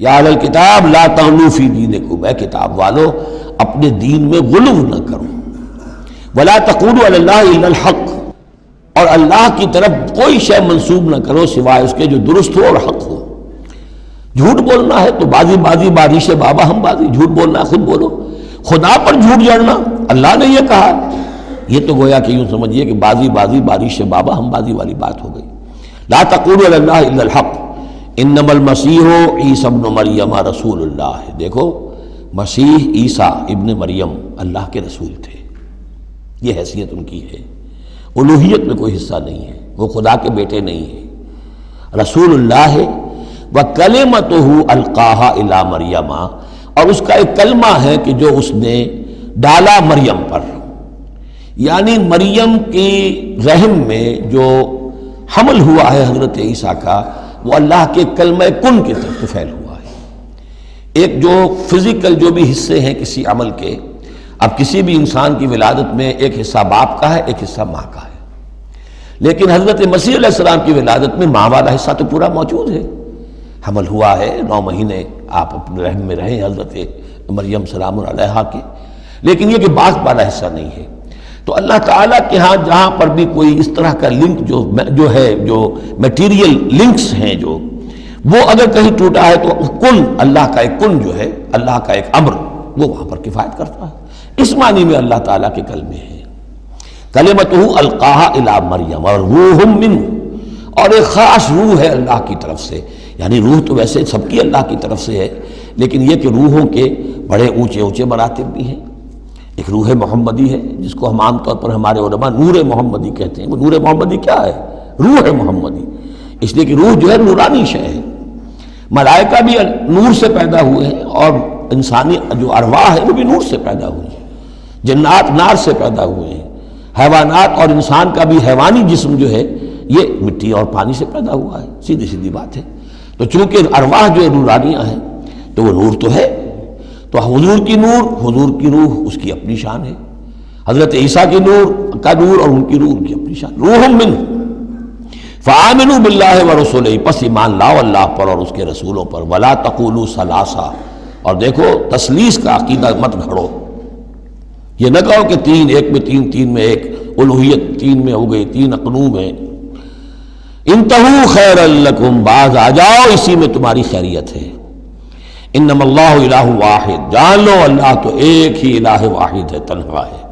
یا اہل الکتاب لا تغلوا فی دینکم، اے کتاب والو اپنے دین میں غلو نہ کرو، ولا تقولوا علی اللہ الا الحق، اور اللہ کی طرف کوئی شے منسوب نہ کرو سوائے اس کے جو درست ہو اور حق ہو۔ جھوٹ بولنا ہے تو بازی بارش بابا ہم بازی، جھوٹ بولنا ہے خود بولو۔ خدا پر جھوٹ جڑنا اللہ نے یہ کہا، یہ تو گویا کہ یوں سمجھیے کہ بازی بارش بابا ہم بازی والی بات ہو گئی۔ لا تقولوا علی اللہ الا الحق انما المسیح عیسی ابن مریم رسول اللہ، دیکھو مسیح عیسیٰ ابن مریم اللہ کے رسول تھے، یہ حیثیت ان کی ہے، الوہیت میں کوئی حصہ نہیں ہے، وہ خدا کے بیٹے نہیں ہیں، رسول اللہ ہے۔ وَكَلِمَتُهُ أَلْقَاهَا إِلَىٰ مَرْيَمَ، اور اس کا ایک کلمہ ہے کہ جو اس نے ڈالا مریم پر، یعنی مریم کی رحم میں جو حمل ہوا ہے حضرت عیسیٰ کا، وہ اللہ کے کلمہ کن کی طرف فعل ہوا ہے۔ ایک جو فزیکل جو بھی حصے ہیں کسی عمل کے، اب کسی بھی انسان کی ولادت میں ایک حصہ باپ کا ہے، ایک حصہ ماں کا ہے، لیکن حضرت مسیح علیہ السلام کی ولادت میں ماں والا حصہ تو پورا موجود ہے، حمل ہوا ہے، 9 مہینے آپ اپنے رحم میں رہیں حضرت مریم سلام علیہا کے، لیکن یہ کہ باپ والا حصہ نہیں ہے۔ تو اللہ تعالیٰ کے ہاں جہاں پر بھی کوئی اس طرح کا لنک جو ہے، جو میٹیریل لنکس ہیں جو، وہ اگر کہیں ٹوٹا ہے تو کن، اللہ کا ایک کن جو ہے، اللہ کا ایک امر، وہ وہاں پر کفایت کرتا ہے۔ اس معنی میں اللہ تعالیٰ کے کلمے ہیں۔ کلمتہ القاہا الی مریم اور روح منہ، اور ایک خاص روح ہے اللہ کی طرف سے، یعنی روح تو ویسے سب کی اللہ کی طرف سے ہے، لیکن یہ کہ روحوں کے بڑے اونچے مراتب بھی ہیں۔ ایک روح محمدی ہے جس کو ہم عام طور پر ہمارے علماء نور محمدی کہتے ہیں۔ وہ نور محمدی کیا ہے؟ روح محمدی، اس لیے کہ روح جو ہے نورانی شے ہے۔ ملائکہ بھی نور سے پیدا ہوئے ہیں، اور انسانی جو ارواح ہے وہ بھی نور سے پیدا ہوئی ہیں، جنات نار سے پیدا ہوئے ہیں، حیوانات اور انسان کا بھی حیوانی جسم جو ہے یہ مٹی اور پانی سے پیدا ہوا ہے، سیدھی بات ہے۔ تو چونکہ ارواح جو نورانیہ ہیں تو وہ نور تو ہے، تو حضور کی نور، حضور کی روح اس کی اپنی شان ہے، حضرت عیسیٰ کی نور کا نور اور ان کی روح کی اپنی شان۔ روح منہ فآمنوا باللہ ورسولہ، پس ایمان لاؤ اللہ پر اور اس کے رسولوں پر۔ ولا تقولوا ثلاثہ، اور دیکھو تثلیث کا عقیدہ مت گھڑو، یہ نہ کہو کہ تین، ایک میں تین، تین میں ایک، الوہیت تین میں ہو گئی، تین اقنوم ہے۔ انتہوا خیرا لکم، باز آ جاؤ، اسی میں تمہاری خیریت ہے۔ انما اللہ الہ واحد، جان لو اللہ تو ایک ہی الہ واحد ہے، تنہا ہے۔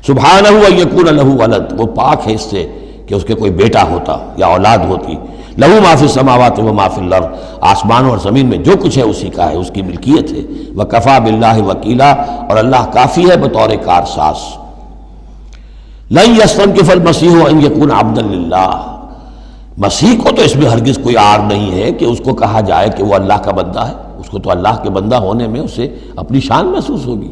سبحانہ ان یکون لہ ولد، وہ پاک ہے اس سے کہ اس کے کوئی بیٹا ہوتا یا اولاد ہوتی۔ لہ ما فی السماوات و ما فی الارض، آسمانوں اور زمین میں جو کچھ ہے اسی کا ہے، اس کی ملکیت ہے۔ وکفی باللہ وکیلا، اور اللہ کافی ہے بطور کارساز۔ لن یستنکف المسیح ان یکون عبدا للہ، مسیح کو تو اس میں ہرگز کوئی عار نہیں ہے کہ اس کو کہا جائے کہ وہ اللہ کا بندہ ہے، اس کو تو اللہ کے بندہ ہونے میں اسے اپنی شان محسوس ہوگی۔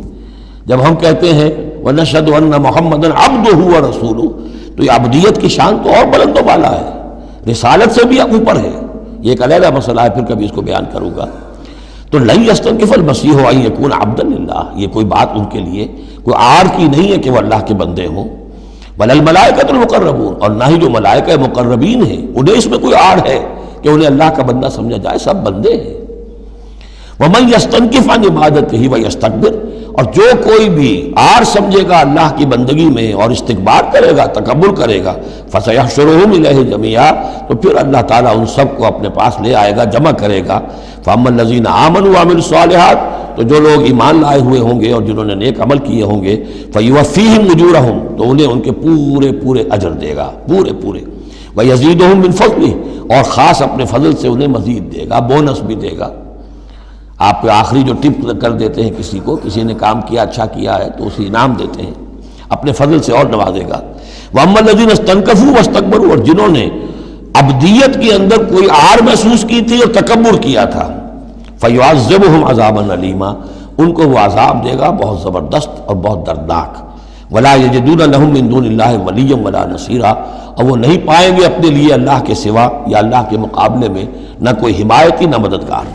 جب ہم کہتے ہیں وَنَشْهَدُ أَنَّ مُحَمَّدًا عَبْدُهُ وَرَسُولُهُ، تو یہ عبدیت کی شان تو اور بلند و بالا ہے، رسالت سے بھی اوپر ہے، یہ ایک علیحدہ مسئلہ ہے، پھر کبھی اس کو بیان کروں گا۔ تو لن یستنکف المسیح ان یکون عبدا للہ، یہ کوئی بات ان کے لیے کوئی عار کی نہیں ہے کہ وہ اللہ کے بندے ہوں۔ ولا الملائکۃ المقربون، اور نہ ہی جو ملائکہ مقربین ہیں انہیں اس میں کوئی عار ہے کہ انہیں اللہ کا بندہ سمجھا جائے، سب بندے ہیں۔ ومن یستنکف عن عبادتہ ویستکبر، اور جو کوئی بھی عار سمجھے گا اللہ کی بندگی میں اور استکبار کرے گا، تکبر کرے گا، فسیحشرہم الیہ جمیعا، تو پھر اللہ تعالیٰ ان سب کو اپنے پاس لے آئے گا، جمع کرے گا۔ فاما الذین آمنوا وعملوا الصالحات، تو جو لوگ ایمان لائے ہوئے ہوں گے اور جنہوں نے نیک عمل کیے ہوں گے، فیوفیہم اجورہم، تو انہیں ان کے پورے اجر دے گا، پورے۔ ویزیدہم من فضلہ، اور خاص اپنے فضل سے انہیں مزید دے گا، بونس بھی دے گا۔ آپ پہ آخری جو ٹپ کر دیتے ہیں کسی کو، کسی نے کام کیا اچھا کیا ہے تو اسے انعام دیتے ہیں، اپنے فضل سے اور نوازے گا۔ وَأَمَّا الَّذِينَ اسْتَنكَفُوا وَاسْتَكْبَرُوا، اور جنہوں نے عبدیت کے اندر کوئی عار محسوس کی تھی اور تکبر کیا تھا، فَيُعَذِّبُهُمْ عَذَابًا أَلِيمًا، ان کو وہ عذاب دے گا بہت زبردست اور بہت دردناک۔ وَلَا يَجِدُونَ لَهُم مِّن دُونِ اللَّهِ وَلِيًّا وَلَا نَصِيرًا، اور وہ نہیں پائیں گے اپنے لیے اللہ کے سوا یا اللہ کے مقابلے میں نہ کوئی حمایتی نہ مددگار۔